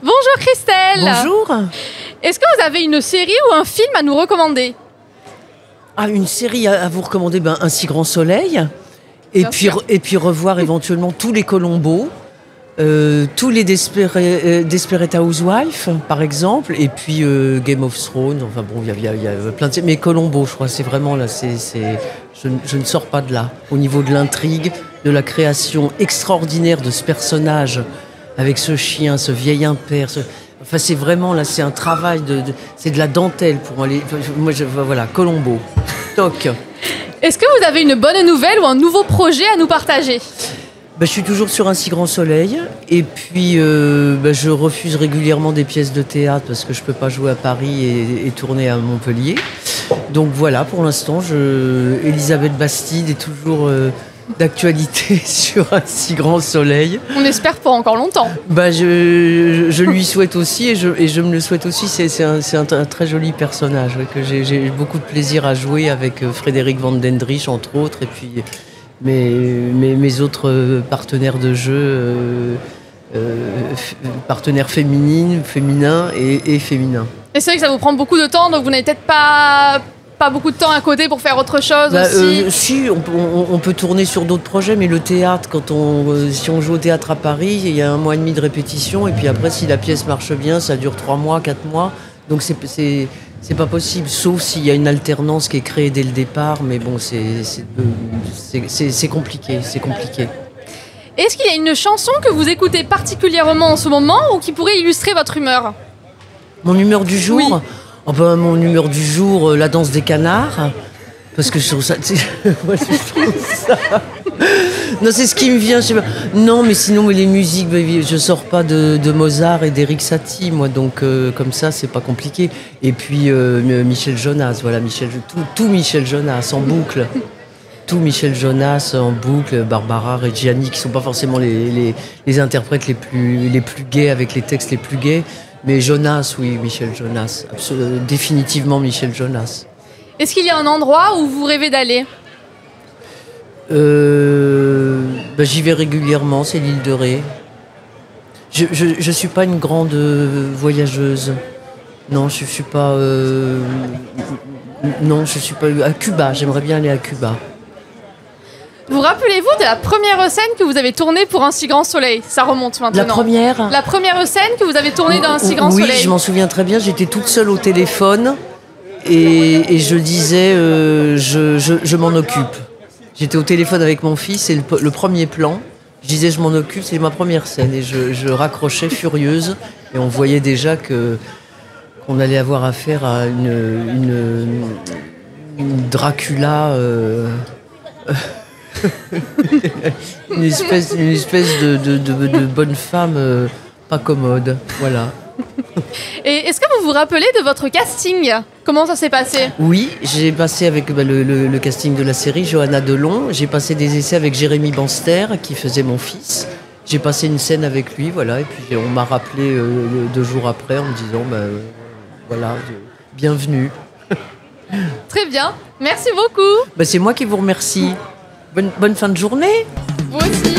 Bonjour Christelle. Bonjour. Est-ce que vous avez une série ou un film à nous recommander? Ah, une série à vous recommander, Un si grand soleil. Bien sûr. Et puis revoir éventuellement tous les Colombo, tous les Desperate Housewives, par exemple, et puis Game of Thrones. Enfin bon, il y a plein de... Mais Colombo, je crois, c'est vraiment là, je ne sors pas de là. Au niveau de l'intrigue, de la création extraordinaire de ce personnage, avec ce chien, ce vieil impair... Enfin, c'est vraiment, là, c'est un travail, c'est de la dentelle pour aller... Moi, voilà, Colombo. Toc. Est-ce que vous avez une bonne nouvelle ou un nouveau projet à nous partager? Je suis toujours sur Un si grand soleil. Et puis, je refuse régulièrement des pièces de théâtre parce que je ne peux pas jouer à Paris et tourner à Montpellier. Donc voilà, pour l'instant, Elisabeth Bastide est toujours... d'actualité sur Un si grand soleil. On espère pour encore longtemps. Je lui souhaite aussi et je me le souhaite aussi. C'est un très joli personnage que j'ai beaucoup de plaisir à jouer avec Frédéric Van Dendrich entre autres et puis mes autres partenaires de jeu, partenaires féminins et féminins. Et c'est vrai que ça vous prend beaucoup de temps, donc vous n'avez peut-être pas beaucoup de temps à côté pour faire autre chose aussi. Si, on peut tourner sur d'autres projets, mais le théâtre, si on joue au théâtre à Paris, il y a 1 mois et demi de répétition, et puis après, si la pièce marche bien, ça dure 3 mois, 4 mois. Donc c'est pas possible, sauf s'il y a une alternance qui est créée dès le départ, mais bon, c'est compliqué, c'est compliqué. Est-ce qu'il y a une chanson que vous écoutez particulièrement en ce moment ou qui pourrait illustrer votre humeur? Mon humeur du jour? Oui. Mon humeur du jour, la danse des canards. Parce que je trouve ça... Moi, je trouve ça... Non, c'est ce qui me vient, je sais pas. Non, mais sinon, les musiques, je sors pas de Mozart et d'Eric Satie, moi, donc comme ça, c'est pas compliqué. Et puis, Michel Jonas, voilà, tout Michel Jonas, en boucle. Tout Michel Jonas en boucle, Barbara Reggiani, qui sont pas forcément les interprètes les plus gais, avec les textes les plus gais. Mais Jonas, oui, Michel Jonas. Définitivement Michel Jonas. Est-ce qu'il y a un endroit où vous rêvez d'aller? J'y vais régulièrement, c'est l'île de Ré. Je suis pas une grande voyageuse. Non, je suis pas... Non, je suis pas... À Cuba, j'aimerais bien aller à Cuba. Vous rappelez-vous de la première scène que vous avez tournée pour Un si grand soleil? Ça remonte maintenant. La première? La première scène que vous avez tournée dans Un si grand soleil. Oui, je m'en souviens très bien. J'étais toute seule au téléphone et je disais je m'en occupe. J'étais au téléphone avec mon fils et le premier plan, je disais je m'en occupe, c'est ma première scène. Et je raccrochais furieuse et on voyait déjà qu'on allait avoir affaire à une Dracula... une espèce de bonne femme pas commode, voilà. Et est-ce que vous vous rappelez de votre casting? Comment ça s'est passé? Oui, j'ai passé avec le casting de la série, Johanna Delon. J'ai passé des essais avec Jérémy Banster, qui faisait mon fils. J'ai passé une scène avec lui, voilà. Et puis on m'a rappelé 2 jours après en me disant, voilà, bienvenue. Très bien, merci beaucoup. C'est moi qui vous remercie. Bonne fin de journée. Vous aussi.